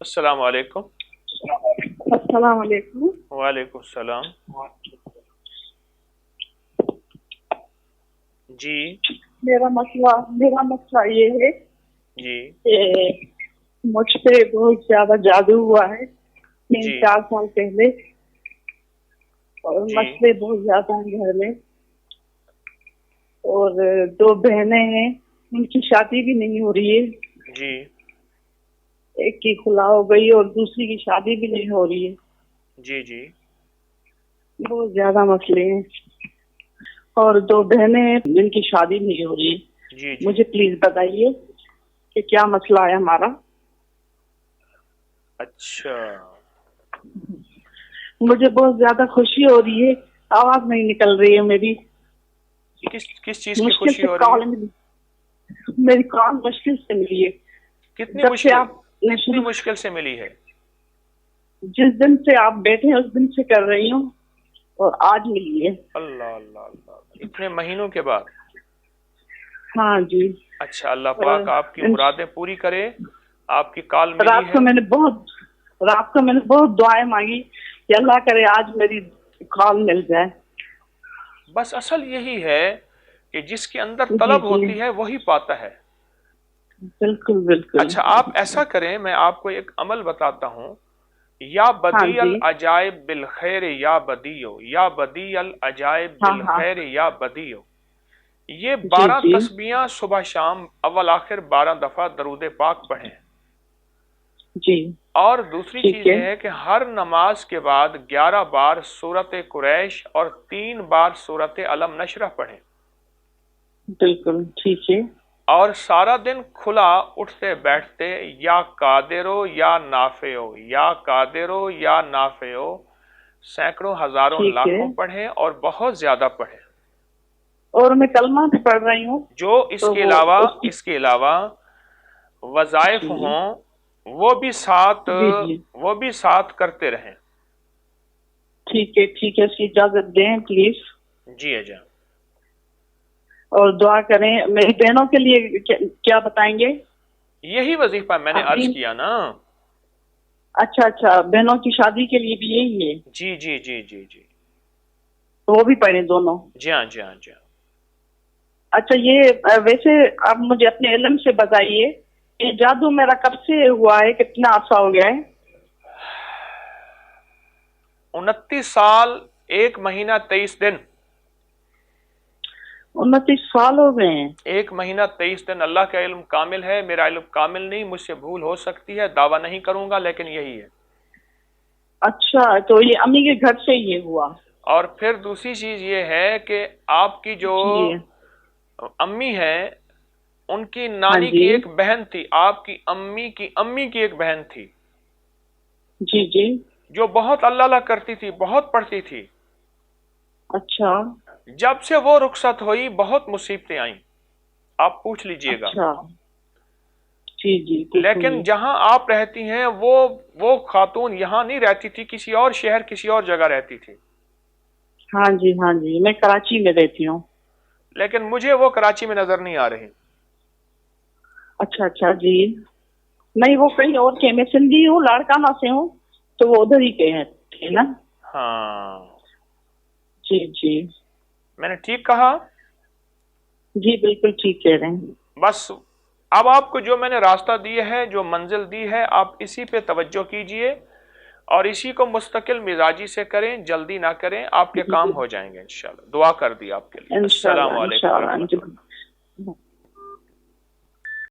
अस्सलाम वालेकुम। अस्सलाम वालेकुम। वालेकुम सलाम। जी मेरा मसला ये है जी कि मुझ पे बहुत ज्यादा जादू हुआ है तीन जी चार साल पहले। और जी मसले बहुत ज्यादा हैं घर में। और दो बहनें हैं, उनकी शादी भी नहीं हो रही है। जी एक की खुला हो गई और दूसरी की शादी भी नहीं हो रही है। जी जी बहुत ज्यादा मसले हैं। और दो बहनें हैं जिनकी शादी नहीं हो रही है। जी जी। मुझे प्लीज बताइए कि क्या मसला है हमारा। अच्छा, मुझे बहुत ज्यादा खुशी हो रही है, आवाज नहीं निकल रही है मेरी। किस किस चीज की मुश्किल खुशी से हो रही कॉल है? मिली, मेरी कॉल मुश्किल से मिली है। कितनी जब से मुश्किल, आपने कितनी शुरू, मुश्किल से मिली है? जिस दिन से आप बैठे हैं उस दिन से कर रही हूँ और आज मिली है। अल्लाह अल्लाह अल्लाह, इतने महीनों के बाद। हाँ जी। अच्छा, अल्लाह अ, पाक आपकी इन- मुरादें पूरी करे। आपकी कॉल मिली रात को है। मैंने बहुत रात को मैंने बहुत दुआएं मांगी कि अल्लाह करे आज मेरी कॉल मिल जाए। बस असल यही है कि जिसके अंदर जी तलब जी, होती है वही पाता है। बिल्कुल बिल्कुल। अच्छा, आप ऐसा करें, मैं आपको एक अमल बताता हूँ। या हाँ बदी अल जी। अजायब बिल खैर या बदियो, या बदी अल अजायब हाँ बिल हाँ। खैर या बदियो। ये जी 12 जी तस्बीहां सुबह शाम अव्वल आखिर 12 दफा दरूद पाक पढ़ें। जी। और दूसरी ठीक चीज है। ये है कि हर नमाज के बाद 11 बार सूरत कुरैश और 3 बार सूरत अलम नशरह पढ़ें। बिल्कुल ठीक है। और सारा दिन खुला उठते बैठते या कादिरो या नाफेओ, या कादिरो या नाफेओ सैकड़ों हजारों ठीक है। लाखों पढ़ें, और बहुत ज्यादा पढ़ें। और मैं कलमा भी पढ़ रही हूँ। जो तो इसके वो अलावा, उसकी, इसके अलावा वज़ाइफ जी हों, वो भी साथ, जी जी। वो भी साथ करते रहें। ठीक है, उसकी इजाजत दें प्लीज। जी अजा। और दुआ करें मेरी बहनों के लिए। क्या बताएंगे? यही वजीफा मैंने अर्ज तीन। किया ना। अच्छा अच्छा, बहनों की शादी के लिए भी यही है? जी जी जी जी जी। तो वो भी पढ़े दोनों? जी हाँ जी हाँ जी हाँ। अच्छा, ये वैसे आप मुझे अपने इल्म से बताइए, ये जादू मेरा कब से हुआ है, कितना अर्सा हो गया है? 29 साल 1 महीना 23 दिन। 29 साल हो गए हैं? 1 महीना 23 दिन। अल्लाह का इल्म कामिल है, मेरा इल्म कामिल नहीं, मुझसे भूल हो सकती है, दावा नहीं करूंगा, लेकिन यही है। अच्छा, तो ये अम्मी के घर से ये हुआ? और फिर दूसरी चीज ये है कि आपकी जो जी। अम्मी है, उनकी हाँ नानी जी। की एक बहन थी, आपकी अम्मी की एक बहन थी, जी जी। जो बहुत अल्लाह अल्लाह करती थी, बहुत पढ़ती थी। अच्छा जब से वो रुखसत हुई बहुत मुसीबतें आई, आप पूछ लीजिएगा। अच्छा। जी जी, लेकिन पूछूंगी। जहां आप रहती हैं, वो खातून यहां नहीं रहती थी, किसी और शहर, किसी और जगह रहती थी। हाँ जी, मैं कराची में रहती हूँ। लेकिन मुझे वो कराची में नजर नहीं आ रही। अच्छा अच्छा जी। नहीं, वो कहीं और के, मैं सिंधी हूँ, लाड़काना से हूँ, तो वो उधर ही के हैं, थे ना। हाँ, जी जी। मैंने ठीक कहा। जी बिल्कुल ठीक कह रहे हैं। बस अब आपको जो मैंने रास्ता दिया है, जो मंजिल दी है, आप इसी पे तवज्जो कीजिए और इसी को मुस्तकिल मिजाजी से करें, जल्दी ना करें, आपके काम जी, हो जाएंगे इंशाल्लाह। दुआ कर दी आपके लिए। अस्सलाम इंशाल्लाह वालेकुम इंशाल्लाह रहमतुल्लाह। इंशाल्लाह।